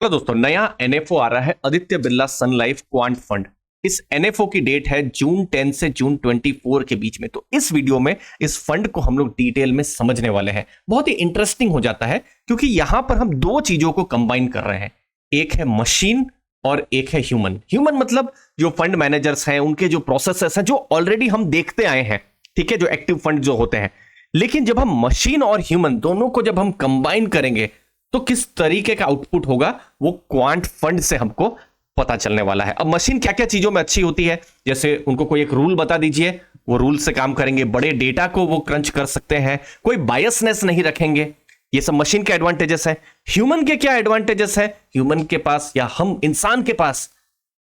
Hello दोस्तों, नया NFO आ रहा है आदित्य बिरला सन लाइफ क्वांट फंड। इस एनएफओ की डेट है जून 10 से जून 24 के बीच में। तो इस वीडियो में इस फंड को हम लोग डिटेल में समझने वाले हैं। बहुत ही इंटरेस्टिंग हो जाता है क्योंकि यहां पर हम दो चीजों को कंबाइन कर रहे हैं, एक है मशीन और एक है ह्यूमन। ह्यूमन मतलब जो फंड मैनेजर्स हैं, उनके जो प्रोसेसेस हैं, जो ऑलरेडी हम देखते आए हैं, ठीक है, जो एक्टिव फंड जो होते हैं। लेकिन जब हम मशीन और ह्यूमन दोनों को जब हम कंबाइन करेंगे तो किस तरीके का आउटपुट होगा वो क्वांट फंड से हमको पता चलने वाला है। अब मशीन क्या क्या चीजों में अच्छी होती है, जैसे उनको कोई एक रूल बता दीजिए, वो रूल से काम करेंगे, बड़े डेटा को वो क्रंच कर सकते हैं, कोई बायसनेस नहीं रखेंगे। ये सब मशीन के एडवांटेजेस हैं। ह्यूमन के क्या एडवांटेजेस हैं? ह्यूमन के पास या हम इंसान के पास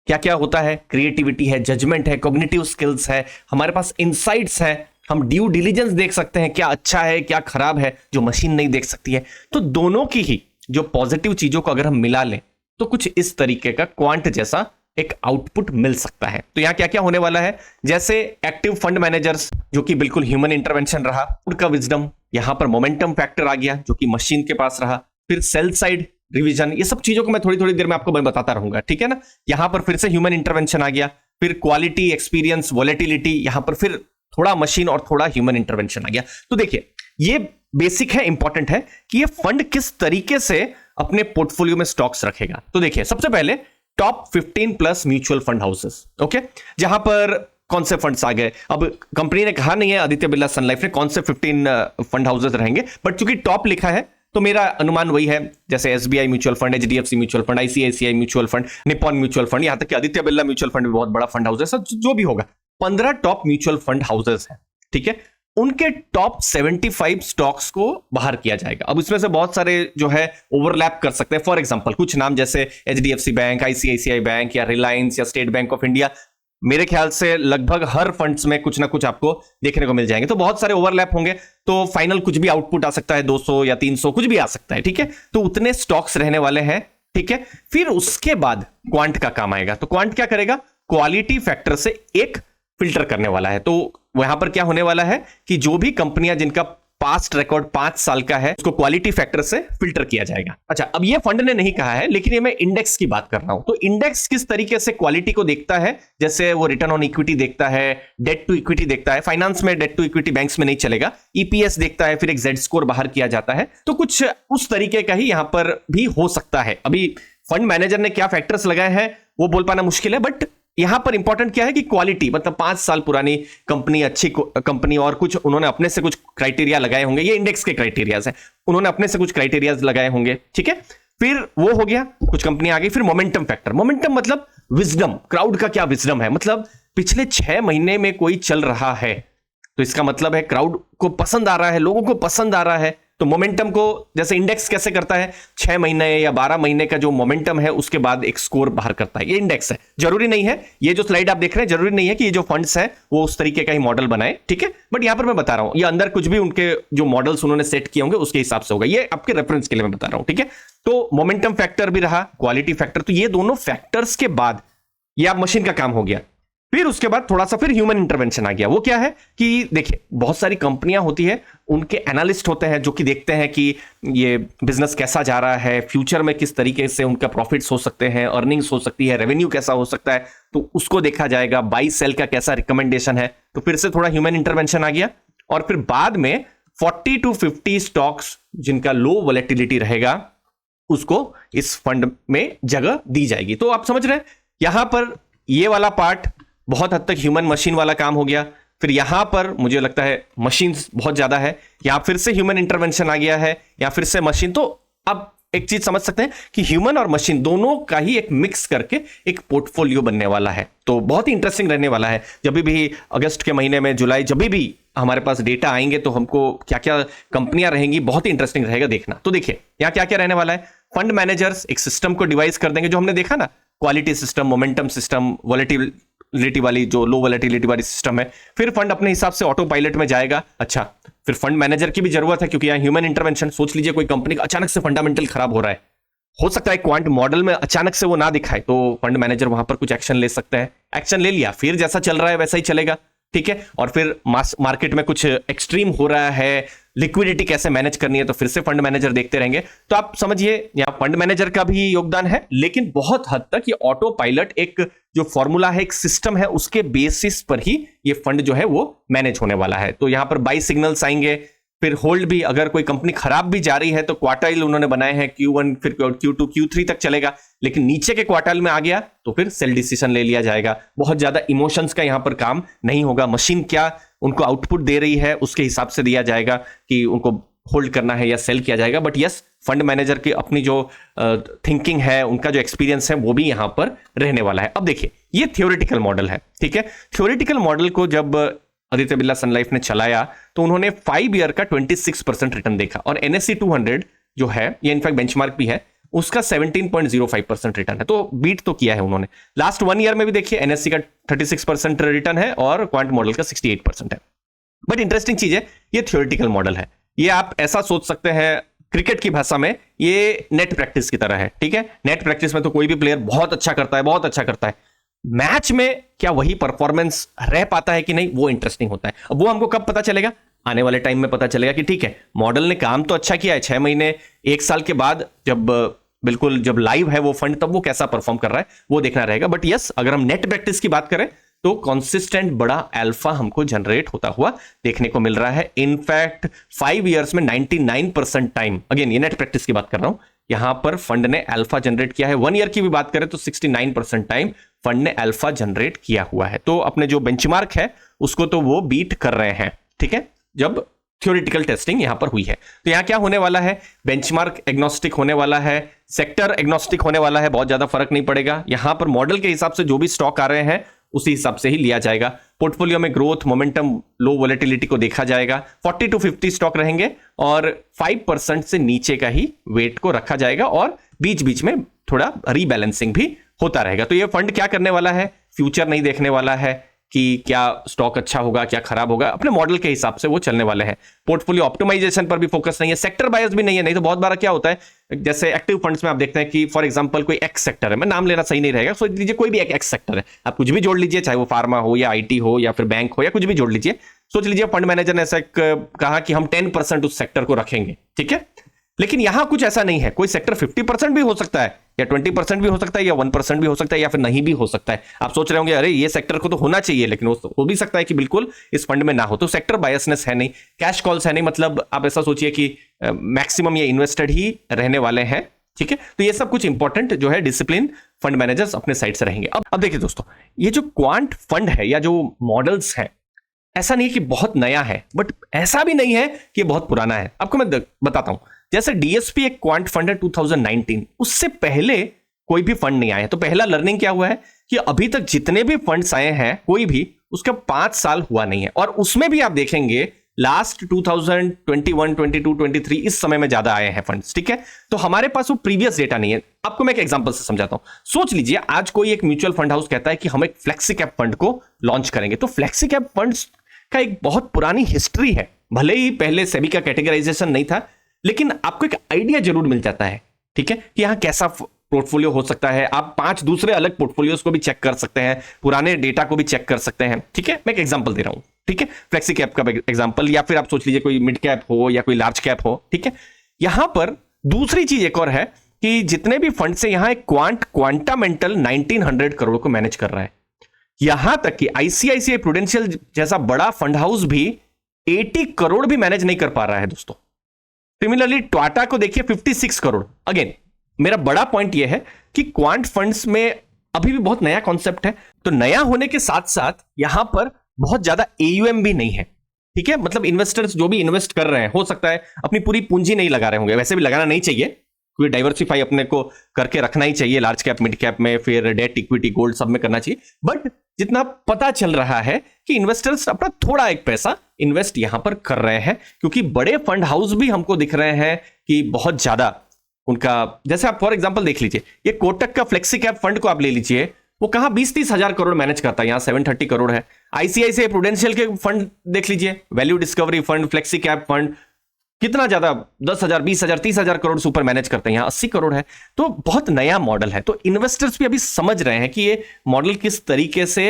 क्या क्या होता है? क्रिएटिविटी है, जजमेंट है, कॉग्निटिव स्किल्स है, हमारे पास इंसाइट्स है, हम ड्यू डिलीजेंस देख सकते हैं, क्या अच्छा है क्या खराब है, जो मशीन नहीं देख सकती है। तो दोनों की ही जो पॉजिटिव चीजों को अगर हम मिला लें तो कुछ इस तरीके का क्वांट जैसा एक आउटपुट मिल सकता है। तो यहां क्या क्या होने वाला है, जैसे एक्टिव फंड मैनेजर्स जो कि बिल्कुल ह्यूमन इंटरवेंशन रहा, उनका विजडम, यहां पर मोमेंटम फैक्टर आ गया जो कि मशीन के पास रहा, फिर सेल साइड रिवीजन, ये सब चीजों को मैं थोड़ी थोड़ी देर में आपको बताता रहूंगा, ठीक है ना। यहां पर फिर से ह्यूमन इंटरवेंशन आ गया, फिर क्वालिटी, एक्सपीरियंस, वॉलेटिलिटी, यहां पर फिर थोड़ा मशीन और थोड़ा ह्यूमन इंटरवेंशन आ गया। तो देखिए, ये बेसिक है, इंपॉर्टेंट है कि ये फंड किस तरीके से अपने पोर्टफोलियो में स्टॉक्स रखेगा। तो देखिए, सबसे पहले top 15 plus mutual fund houses, okay, जहां पर कौन से फंड्स आ गए। अब कंपनी ने कहा नहीं है आदित्य बिरला सन लाइफ ने कौन से 15 फंड हाउसेस रहेंगे, बट चूंकि टॉप लिखा है तो मेरा अनुमान वही है, जैसे SBI mutual fund, HDFC mutual fund, ICICI mutual fund, Nippon mutual fund, यहां तक कि आदित्य बिरला म्यूचुअल फंड भी बहुत बड़ा फंड हाउस है। जो भी होगा, 15 टॉप म्यूचुअल फंड हाउसेस हैं, ठीक है। उनके टॉप 75 स्टॉक्स को बाहर किया जाएगा। अब इसमें से बहुत सारे जो है ओवरलैप कर सकते हैं। फॉर एग्जांपल कुछ नाम जैसे एचडीएफसी बैंक, आईसीआईसीआई बैंक या रिलायंस या स्टेट बैंक ऑफ इंडिया, मेरे ख्याल से लगभग हर फंड्स में कुछ ना कुछ आपको देखने को मिल जाएंगे। तो बहुत सारे ओवरलैप होंगे, तो फाइनल कुछ भी आउटपुट आ सकता है, 200 या 300 कुछ भी आ सकता है, ठीक है। तो उतने स्टॉक्स रहने वाले हैं, ठीक है। फिर उसके बाद क्वांट का काम आएगा। तो क्वांट क्या करेगा? क्वालिटी फैक्टर से एक फिल्टर करने वाला है। तो वहां पर क्या होने वाला है कि जो भी कंपनियां जिनका पास्ट रिकॉर्ड 5 साल का है, उसको क्वालिटी फैक्टर से फिल्टर किया जाएगा। अच्छा, अब ये फंड ने नहीं कहा है, लेकिन ये मैं इंडेक्स की बात कर रहा हूं। तो इंडेक्स किस तरीके से क्वालिटी को देखता है, जैसे वो रिटर्न ऑन इक्विटी देखता है, डेट टू इक्विटी देखता है। फाइनेंस में डेट टू इक्विटी बैंक्स में नहीं चलेगा, ईपीएस देखता है, फिर एक जेड स्कोर बाहर किया जाता है। तो कुछ उस तरीके का ही यहां पर भी हो सकता है। अभी फंड मैनेजर ने क्या फैक्टर्स लगाए हैं वो बोल पाना मुश्किल है, बट यहां पर इंपॉर्टेंट क्या है कि क्वालिटी, मतलब 5 साल पुरानी कंपनी, अच्छी कंपनी, और कुछ उन्होंने अपने से कुछ क्राइटेरिया लगाए होंगे। ये इंडेक्स के क्राइटेरियाज हैं, उन्होंने अपने से कुछ क्राइटेरियाज लगाए होंगे, ठीक है। फिर वो हो गया, कुछ कंपनियां आ गई। फिर मोमेंटम फैक्टर, मोमेंटम मतलब विजडम, क्राउड का क्या विजडम है, मतलब पिछले 6 महीने में कोई चल रहा है तो इसका मतलब है क्राउड को पसंद आ रहा है, लोगों को पसंद आ रहा है। तो मोमेंटम को जैसे इंडेक्स कैसे करता है, 6 महीने या 12 महीने का जो मोमेंटम है उसके बाद एक स्कोर बाहर करता है, ये इंडेक्स है। जरूरी नहीं है, ये जो स्लाइड आप देख रहे हैं, जरूरी नहीं है कि ये जो फंड्स है वो उस तरीके का ही मॉडल बनाए, ठीक है। बट यहां पर मैं बता रहा हूं, ये अंदर कुछ भी उनके जो मॉडल्स उन्होंने सेट किए होंगे उसके हिसाब से होगा। ये आपके रेफरेंस के लिए मैं बता रहा हूं, ठीक है। तो मोमेंटम फैक्टर भी रहा, क्वालिटी फैक्टर, तो ये दोनों फैक्टर्स के बाद ये आप मशीन का काम हो गया। फिर उसके बाद थोड़ा सा फिर ह्यूमन इंटरवेंशन आ गया। वो क्या है कि देखिए, बहुत सारी कंपनियां होती है, उनके एनालिस्ट होते हैं जो कि देखते हैं कि ये बिजनेस कैसा जा रहा है, फ्यूचर में किस तरीके से उनका प्रॉफिट्स हो सकते हैं, अर्निंग्स हो सकती है, रेवेन्यू कैसा हो सकता है, तो उसको देखा जाएगा। बाई सेल का कैसा रिकमेंडेशन है, तो फिर से थोड़ा ह्यूमन इंटरवेंशन आ गया। और फिर बाद में 40 to 50 स्टॉक्स जिनका लो वोलेटिलिटी रहेगा उसको इस फंड में जगह दी जाएगी। तो आप समझ रहे हैं, यहां पर ये वाला पार्ट बहुत हद तक ह्यूमन मशीन वाला काम हो गया। फिर यहां पर मुझे लगता है मशीन्स बहुत ज्यादा है, यहां फिर से ह्यूमन इंटरवेंशन आ गया है, या फिर से मशीन। तो अब एक चीज समझ सकते हैं कि ह्यूमन और मशीन दोनों का ही एक मिक्स करके एक पोर्टफोलियो बनने वाला है। तो बहुत ही इंटरेस्टिंग रहने वाला है। जब भी अगस्त के महीने में, जुलाई, जब भी हमारे पास डेटा आएंगे तो हमको क्या क्या कंपनियां रहेंगी, बहुत ही इंटरेस्टिंग रहेगा देखना। तो देखिए, यहां क्या क्या रहने वाला है। फंड मैनेजर्स एक सिस्टम को डिवाइस कर देंगे, जो हमने देखा ना, quality system, momentum system, volatility वाली, जो लो वॉलेटिलिटी वाली सिस्टम है। फिर फंड अपने हिसाब से ऑटो पायलट में जाएगा। अच्छा, फिर फंड मैनेजर की भी जरूरत है क्योंकि यहाँ ह्यूमन इंटरवेंशन। सोच लीजिए कोई कंपनी का अचानक से फंडामेंटल खराब हो रहा है, हो सकता है क्वांट मॉडल में अचानक से वो ना दिखाए, तो फंड मैनेजर वहां पर कुछ एक्शन ले सकते हैं। एक्शन ले लिया, फिर जैसा चल रहा है वैसा ही चलेगा, ठीक है। और फिर मार्केट में कुछ एक्सट्रीम हो रहा है, लिक्विडिटी कैसे मैनेज करनी है तो फिर से फंड मैनेजर देखते रहेंगे। तो आप समझिए यहां फंड मैनेजर का भी योगदान है, लेकिन बहुत हद तक ये ऑटो पायलट एक जो फॉर्मूला है, एक सिस्टम है, उसके बेसिस पर ही ये फंड जो है वो मैनेज होने वाला है। तो यहां पर बाई सिग्नल्स आएंगे, फिर होल्ड भी, अगर कोई कंपनी खराब भी जा रही है तो क्वार्टाइल उन्होंने बनाए हैं, Q1 फिर Q2 Q3 तक चलेगा, लेकिन नीचे के क्वार्टाइल में आ गया तो फिर सेल डिसीजन ले लिया जाएगा। बहुत ज्यादा इमोशंस का यहां पर काम नहीं होगा, मशीन क्या उनको आउटपुट दे रही है उसके हिसाब से दिया जाएगा कि उनको होल्ड करना है या सेल किया जाएगा। बट यस, फंड मैनेजर की अपनी जो थिंकिंग है, उनका जो एक्सपीरियंस है वो भी यहां पर रहने वाला है। अब देखिए ये थियोरेटिकल मॉडल है, ठीक है। थियोरेटिकल मॉडल को जब आदित्य बिरला सन लाइफ ने चलाया तो उन्होंने 5 ईयर का 26% रिटर्न देखा, और NSE 200 जो है, ये इनफैक्ट बेंचमार्क भी है, उसका 17.05% रिटर्न है। तो बीट तो किया है उन्होंने। लास्ट 1 ईयर में भी देखिए NSE का 36% रिटर्न है और क्वांट मॉडल का 68% है। बट इंटरेस्टिंग चीज है, ये थियोरेटिकल मॉडल है। ये आप ऐसा सोच सकते हैं क्रिकेट की भाषा में, ये नेट प्रैक्टिस की तरह है, ठीक है। नेट प्रैक्टिस में तो कोई भी प्लेयर बहुत अच्छा करता है, बहुत अच्छा करता है, मैच में क्या वही परफॉर्मेंस रह पाता है कि नहीं, वो इंटरेस्टिंग होता है। अब वो हमको कब पता चलेगा? आने वाले टाइम में पता चलेगा कि ठीक है, मॉडल ने काम तो अच्छा किया है, 6 महीने 1 साल के बाद जब लाइव है वो फंड, तब वो कैसा परफॉर्म कर रहा है वो देखना रहेगा। बट यस, अगर हम नेट प्रैक्टिस की बात करें तो कॉन्सिस्टेंट बड़ा अल्फा हमको जनरेट होता हुआ देखने को मिल रहा है। इनफैक्ट 5 इयर्स में 99% टाइम, अगेन ये नेट प्रैक्टिस की बात कर रहा हूं, यहां पर फंड ने अल्फा जनरेट किया है। 1 ईयर की भी बात करें तो 69% टाइम फंड ने अल्फा जनरेट किया हुआ है। तो अपने जो बेंचमार्क है उसको तो वो बीट कर रहे हैं, ठीक है, जब थ्योरेटिकल टेस्टिंग यहां पर हुई है। तो यहां क्या होने वाला है? बेंचमार्क एग्नोस्टिक होने वाला है, सेक्टर एग्नोस्टिक होने वाला है, बहुत ज्यादा फर्क नहीं पड़ेगा। यहां पर मॉडल के हिसाब से जो भी स्टॉक आ रहे हैं उसी हिसाब से ही लिया जाएगा। पोर्टफोलियो में ग्रोथ, मोमेंटम, लो वोलेटिलिटी को देखा जाएगा। 40 to 50 स्टॉक रहेंगे और 5% से नीचे का ही वेट को रखा जाएगा, और बीच बीच में थोड़ा रीबैलेंसिंग भी होता रहेगा। तो ये फंड क्या करने वाला है? फ्यूचर नहीं देखने वाला है कि क्या स्टॉक अच्छा होगा क्या खराब होगा, अपने मॉडल के हिसाब से वो चलने वाले हैं। पोर्टफोलियो ऑप्टिमाइजेशन पर भी फोकस नहीं है, सेक्टर बायस भी नहीं है। नहीं तो बहुत बार क्या होता है, जैसे एक्टिव फंड्स में आप देखते हैं कि फॉर एग्जांपल कोई एक्स सेक्टर है, मैं नाम लेना सही नहीं रहेगा, सोच लीजिए कोई भी एक एक्स सेक्टर है, आप कुछ भी जोड़ लीजिए, चाहे वो फार्मा हो या IT हो या फिर बैंक हो या कुछ भी जोड़ लीजिए। सोच लीजिए फंड मैनेजर ने ऐसा कहा कि हम 10% उस सेक्टर को रखेंगे, ठीक है, लेकिन यहां कुछ ऐसा नहीं है। कोई सेक्टर 50% भी हो सकता है, या 20% भी हो सकता है, या 1% भी हो सकता है, या फिर नहीं भी हो सकता है। आप सोच रहे होंगे अरे ये सेक्टर को तो होना चाहिए, लेकिन वो हो भी सकता है कि बिल्कुल इस फंड में ना हो। तो सेक्टर बायसनेस है नहीं, कैश कॉल्स है नहीं, मतलब आप ऐसा सोचिए कि मैक्सिमम ये इन्वेस्टेड ही रहने वाले हैं, ठीक है। तो ये सब कुछ इंपॉर्टेंट जो है डिसिप्लिन फंड मैनेजर्स अपने साइड से रहेंगे। अब देखिए दोस्तों, ये जो क्वांट फंड है या जो मॉडल्स हैं, ऐसा नहीं है कि बहुत नया है, बट ऐसा भी नहीं है कि ये बहुत पुराना है। आपको मैं बताता हूं, जैसे DSP एक क्वांट फंड है 2019, उससे पहले कोई भी फंड नहीं आया। तो पहला लर्निंग क्या हुआ है कि अभी तक जितने भी फंड्स आए हैं कोई भी उसका 5 साल हुआ नहीं है, और उसमें भी आप देखेंगे लास्ट 2021, 22, 23 इस समय में ज्यादा आए हैं फंड्स, ठीक है। तो हमारे पास वो प्रीवियस डेटा नहीं है। आपको मैं एक एग्जांपल से समझाता हूं। सोच लीजिए आज कोई एक म्यूचुअल फंड हाउस कहता है कि हम एक फ्लेक्सी कैप फंड को लॉन्च करेंगे। तो फ्लेक्सी कैप फंड्स का एक बहुत पुरानी हिस्ट्री है, भले ही पहले सेबी का कैटेगराइजेशन नहीं था, लेकिन आपको एक आइडिया जरूर मिल जाता है, ठीक है, कि यहां कैसा पोर्टफोलियो हो सकता है। आप 5 दूसरे अलग पोर्टफोलियोज को भी चेक कर सकते हैं, पुराने डेटा को भी चेक कर सकते हैं, ठीक है। मैं एक एग्जांपल दे रहा हूं, ठीक है, फ्लेक्सी कैप का एग्जांपल, या फिर आप सोच लीजिए कोई मिड कैप हो या कोई लार्ज कैप हो, ठीक है। यहां पर दूसरी चीज एक और है कि जितने भी फंड से यहां एक क्वांटामेंटल 1900 करोड़ को मैनेज कर रहा है। यहां तक कि ICICI प्रूडेंशियल जैसा बड़ा फंड हाउस भी 80 करोड़ भी मैनेज नहीं कर पा रहा है दोस्तों। सिमिलरली टाटा को देखिए 56 करोड़। अगेन मेरा बड़ा पॉइंट यह है कि क्वांट फंड्स में अभी भी बहुत नया कॉन्सेप्ट है, तो नया होने के साथ साथ यहां पर बहुत ज्यादा AUM भी नहीं है, ठीक है। मतलब इन्वेस्टर्स जो भी इन्वेस्ट कर रहे हैं, हो सकता है अपनी पूरी पूंजी नहीं लगा रहे होंगे, वैसे भी लगाना नहीं चाहिए, क्योंकि डाइवर्सिफाई अपने को करके रखना ही चाहिए, लार्ज कैप, मिड कैप में, फिर डेट, इक्विटी, गोल्ड सब में करना चाहिए। बट जितना पता चल रहा है कि इन्वेस्टर्स अपना थोड़ा एक पैसा इन्वेस्ट यहां पर कर रहे हैं, क्योंकि बड़े फंड हाउस भी हमको दिख रहे हैं कि बहुत ज्यादा उनका, जैसे आप फॉर एग्जांपल देख लीजिए, ये कोटक का फ्लेक्सी कैप फंड को आप ले लीजिए, वो कहां 20-30 हजार करोड़ मैनेज करता है, यहां 730 करोड़ है। ICICI प्रूडेंशियल के फंड देख लीजिए, value discovery fund, flexi cap fund, कितना ज्यादा 10,000, 20,000, 30,000 करोड़ से ऊपर मैनेज करते हैं, यहां 80 करोड़ है। तो बहुत नया मॉडल है। तो इन्वेस्टर्स भी अभी समझ रहे हैं कि ये मॉडल किस तरीके से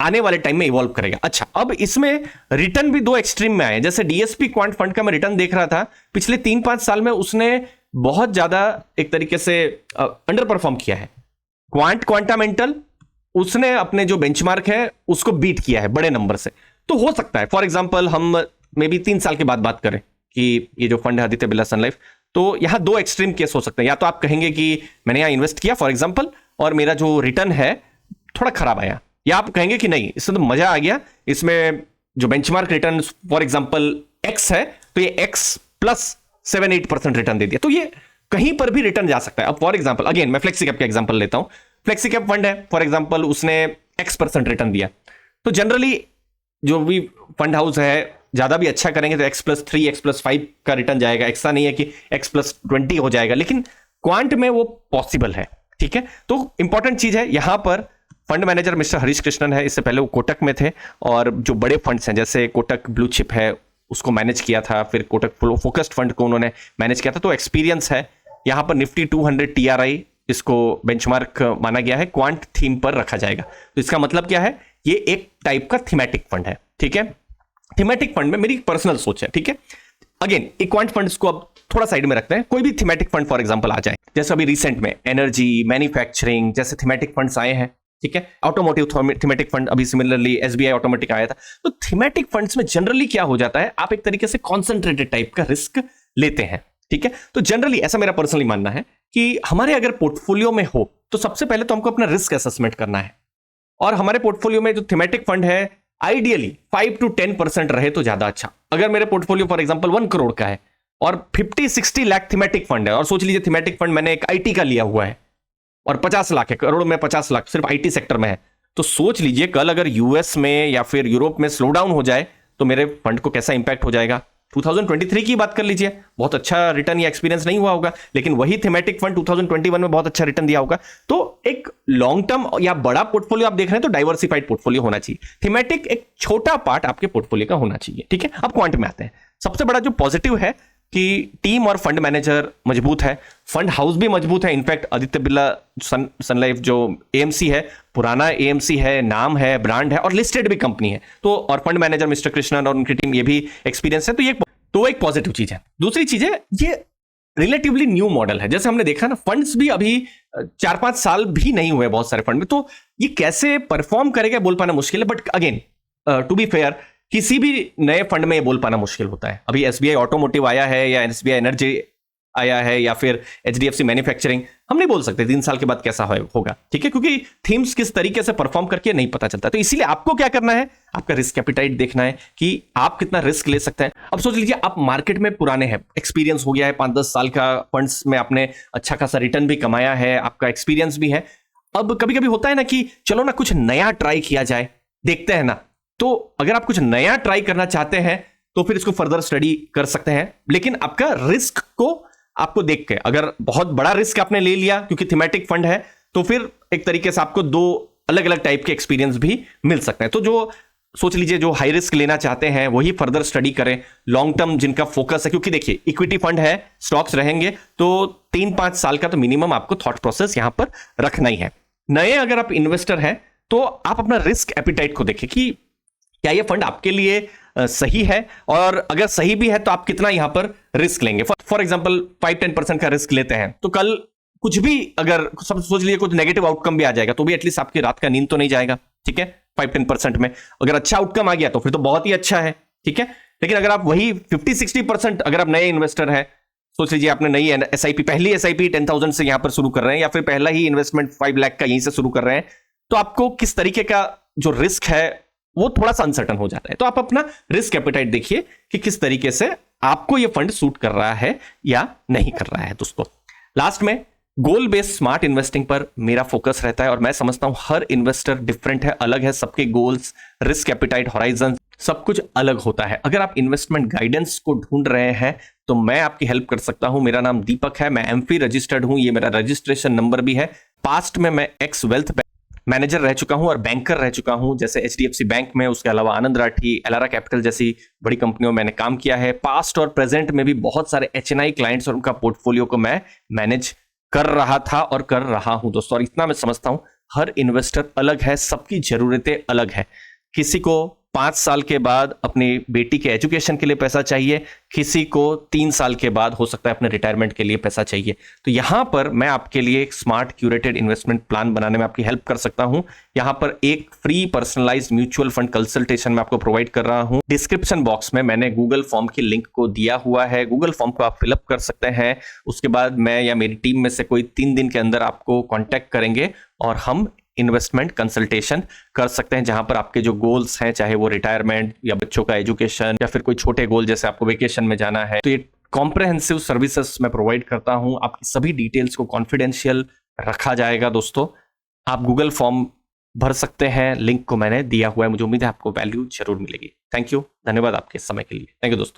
आने वाले टाइम में इवॉल्व करेगा। अच्छा, अब इसमें रिटर्न भी दो एक्सट्रीम में आए। जैसे डीएसपी क्वांट फंड का मैं रिटर्न देख रहा था, पिछले 3-5 साल में उसने बहुत ज्यादा एक तरीके से अंडर परफॉर्म किया है। क्वांटामेंटल उसने अपने जो बेंचमार्क है उसको बीट किया है बड़े नंबर से। तो हो सकता है फॉर एग्जांपल हम मे बी 3 साल के बाद बात करें कि ये जो फंड है आदित्य बिरला सन लाइफ, तो यहां दो एक्सट्रीम केस हो सकते हैं। या तो आप कहेंगे कि मैंने यहां इन्वेस्ट किया फॉर एग्जांपल और मेरा जो रिटर्न है थोड़ा खराब आया, या आप कहेंगे कि नहीं इसमें तो मजा आ गया, इसमें जो benchmark return for example x है तो ये एक्स प्लस 7-8% रिटर्न दे दिया। तो ये कहीं पर भी रिटर्न जा सकता है। अब फॉर एग्जांपल अगेन मैं फ्लेक्सी कैप का एग्जांपल लेता हूं। फ्लेक्सी कैप फंड है फॉर एग्जांपल, उसने X% रिटर्न दिया, तो जनरली जो भी फंड हाउस है ज्यादा भी अच्छा करेंगे तो X+3 X+5 का रिटर्न जाएगा। ऐसा नहीं है कि X+20 हो जाएगा, लेकिन क्वांट में वो पॉसिबल है। ठीक है, तो इंपॉर्टेंट चीज है यहां पर fund manager mister Harish Krishnan है। इससे पहले वो कोटक में थे और जो बड़े फंड्स हैं जैसे कोटक ब्लू चिप है उसको मैनेज किया था, फिर कोटक फोकस्ड फंड को उन्होंने मैनेज किया था, तो एक्सपीरियंस है। यहां पर निफ्टी 200 TRI इसको बेंचमार्क माना गया है, क्वांट थीम पर रखा जाएगा। तो इसका मतलब क्या है, ये एक टाइप का थीमेटिक फंड है। ठीक है, थीमेटिक फंड में मेरी पर्सनल सोच है। ठीक है, अगेन एक क्वांट फंड को अब थोड़ा साइड में रखते हैं। कोई भी थीमेटिक फंड फॉर एग्जांपल आ जाए, जैसे अभी रिसेंट में एनर्जी, मैन्युफैक्चरिंग जैसे थीमेटिक फंड्स आए हैं। ठीक है, ऑटोमोटिव थीमेटिक फंड अभी सिमिलरली एसबीआई ऑटोमेटिक आया था। तो थीमेटिक फंड्स में जनरली क्या हो जाता है, आप एक तरीके से कॉन्सेंट्रेटेड टाइप का रिस्क लेते हैं। ठीक है, तो जनरली ऐसा मेरा पर्सनली मानना है कि हमारे अगर पोर्टफोलियो में हो तो सबसे पहले तो हमको अपना रिस्क असेसमेंट करना है, और हमारे पोर्टफोलियो में जो थीमेटिक फंड है आइडियली 5 to 10% रहे तो ज्यादा अच्छा। अगर मेरे पोर्टफोलियो फॉर एग्जांपल 1 करोड़ का है और 50-60 लाख थीमेटिक फंड है, और सोच लीजिए थीमेटिक फंड मैंने एक आईटी का लिया हुआ है और 50 लाख है, करोड़ में 50 लाख सिर्फ आईटी सेक्टर में है, तो सोच लीजिए कल अगर यूएस में या फिर यूरोप में स्लो डाउन हो जाए तो मेरे फंड को कैसा इंपैक्ट हो जाएगा। 2023 की बात कर लीजिए, बहुत अच्छा रिटर्न या एक्सपीरियंस नहीं हुआ होगा, लेकिन वही थीमेटिक फंड 2021 में बहुत अच्छा रिटर्न दिया होगा। तो एक लॉन्ग टर्म या बड़ा पोर्टफोलियो आप देख रहे हैं तो डाइवर्सिफाइड पोर्टफोलियो होना चाहिए। थीमेटिक एक छोटा पार्ट आपके पोर्टफोलियो का होना चाहिए। ठीक है, अब क्वांट में आते हैं। सबसे बड़ा जो पॉजिटिव है कि टीम और फंड मैनेजर मजबूत है, फंड हाउस भी मजबूत है। इनफैक्ट आदित्य बिरला सन लाइफ जो एएमसी है, पुराना एएमसी है, नाम है, ब्रांड है और लिस्टेड भी कंपनी है। तो और फंड मैनेजर मिस्टर कृष्णन और उनकी टीम ये भी एक्सपीरियंस है, तो एक पॉजिटिव चीज है। दूसरी चीज है ये रिलेटिवली न्यू मॉडल है। जैसे हमने देखा ना, फंड्स भी अभी 4-5 साल भी नहीं हुए बहुत सारे फंड में, तो ये कैसे परफॉर्म करेगा बोल पाना मुश्किल है। But again to be fair, किसी भी नए फंड में ये बोल पाना मुश्किल होता है। अभी एसबीआई ऑटोमोटिव आया है या एसबीआई एनर्जी आया है या फिर एचडीएफसी मैन्युफैक्चरिंग, हम नहीं बोल सकते 3 साल के बाद कैसा होगा। ठीक है, क्योंकि थीम्स किस तरीके से परफॉर्म करके नहीं पता चलता। तो इसीलिए आपको क्या करना है, आपका रिस्क एपिटाइट देखना है कि आप कितना रिस्क ले सकते हैं। अब सोच लीजिए आप मार्केट में पुराने हैं, एक्सपीरियंस हो गया है 5-10 साल का, फंड्स में आपने अच्छा खासा रिटर्न भी कमाया है, आपका एक्सपीरियंस भी है। अब कभी कभी होता है ना कि चलो ना कुछ नया ट्राई किया जाए, देखते हैं ना। तो अगर आप कुछ नया ट्राई करना चाहते हैं तो फिर इसको फर्दर स्टडी कर सकते हैं, लेकिन आपका रिस्क को आपको देख के, अगर बहुत बड़ा रिस्क आपने ले लिया क्योंकि थीमेटिक फंड है, तो फिर एक तरीके से आपको 2 अलग अलग टाइप के एक्सपीरियंस भी मिल सकते हैं। तो जो सोच लीजिए जो हाई रिस्क लेना चाहते हैं वही फर्दर स्टडी करें, लॉन्ग टर्म जिनका फोकस है, क्योंकि देखिए इक्विटी फंड है, स्टॉक्स रहेंगे, तो 3-5 साल का तो मिनिमम आपको थॉट प्रोसेस यहां पर रखना ही है। नए अगर आप इन्वेस्टर हैं तो आप अपना रिस्क एपिटाइट को देखें कि क्या ये फंड आपके लिए सही है, और अगर सही भी है तो आप कितना यहां पर रिस्क लेंगे। फॉर एग्जांपल 5-10% का रिस्क लेते हैं तो कल कुछ भी, अगर सब सोच लीजिए कुछ नेगेटिव आउटकम भी आ जाएगा तो भी एटलीस्ट आपकी रात का नींद तो नहीं जाएगा। ठीक है, 5-10% में अगर अच्छा आउटकम आ गया तो फिर तो बहुत ही अच्छा है। ठीक है, लेकिन अगर आप वही 50-60%, अगर आप नए इन्वेस्टर है, सोच लीजिए आपने नई एसआईपी, पहली एसआईपी 10,000 से यहां पर शुरू कर रहे हैं, या फिर पहला ही इन्वेस्टमेंट 5 लाख का यहीं से शुरू कर रहे हैं, तो आपको किस तरीके का जो रिस्क है वो थोड़ा सा अनसर्टन हो जाता है। तो आप अपना रिस्क एपेटाइट देखिए कि किस तरीके से आपको ये फंड सूट कर रहा है या नहीं कर रहा है। दोस्तों लास्ट में गोल बेस्ड स्मार्ट इन्वेस्टिंग पर मेरा फोकस रहता है, और मैं समझता हूं हर इन्वेस्टर डिफरेंट है, अलग है, सबके गोल्स, रिस्क एपेटाइट, हॉराइजन सब कुछ अलग होता है। अगर आप इन्वेस्टमेंट गाइडेंस को ढूंढ रहे हैं तो मैं आपकी हेल्प कर सकता हूं। मेरा नाम दीपक है, मैं एमफी रजिस्टर्ड हूं, ये मेरा रजिस्ट्रेशन नंबर भी है। पास्ट में मैं एक्स वेल्थ मैनेजर रह चुका हूं और बैंकर रह चुका हूं, जैसे एचडीएफसी बैंक में, उसके अलावा आनंद राठी, एलारा कैपिटल जैसी बड़ी कंपनियों में मैंने काम किया है। पास्ट और प्रेजेंट में भी बहुत सारे एचएनआई क्लाइंट्स और उनका पोर्टफोलियो को मैं मैनेज कर रहा था और कर रहा हूं दोस्तों। और इतना मैं समझता हूं हर इन्वेस्टर अलग है, सबकी जरूरतें अलग है। किसी को 5 साल के बाद अपनी बेटी के एजुकेशन के लिए पैसा चाहिए, किसी को 3 साल के बाद हो सकता है अपने रिटायरमेंट के लिए पैसा चाहिए। तो यहां पर मैं आपके लिए एक स्मार्ट क्यूरेटेड इन्वेस्टमेंट प्लान बनाने में आपकी हेल्प कर सकता हूं। यहां पर एक free personalised mutual fund consultation मैं आपको प्रोवाइड कर रहा हूं। डिस्क्रिप्शन बॉक्स में मैंने गूगल फॉर्म की लिंक को दिया हुआ है, गूगल फॉर्म को आप फिलअप कर सकते हैं। उसके बाद मैं या मेरी टीम में से कोई 3 दिन के अंदर आपको कॉन्टैक्ट करेंगे और हम इन्वेस्टमेंट कंसल्टेशन कर सकते हैं, जहां पर आपके जो गोल्स हैं, चाहे वो रिटायरमेंट या बच्चों का एजुकेशन या फिर कोई छोटे गोल जैसे आपको वेकेशन में जाना है, तो ये कॉम्प्रहेंसिव सर्विसेज मैं प्रोवाइड करता हूं। आपकी सभी डिटेल्स को कॉन्फिडेंशियल रखा जाएगा। दोस्तों, आप गूगल फॉर्म भर सकते हैं, लिंक को मैंने दिया हुआ है। मुझे उम्मीद है आपको वैल्यू जरूर मिलेगी। थैंक यू, धन्यवाद आपके समय के लिए। थैंक यू दोस्तों।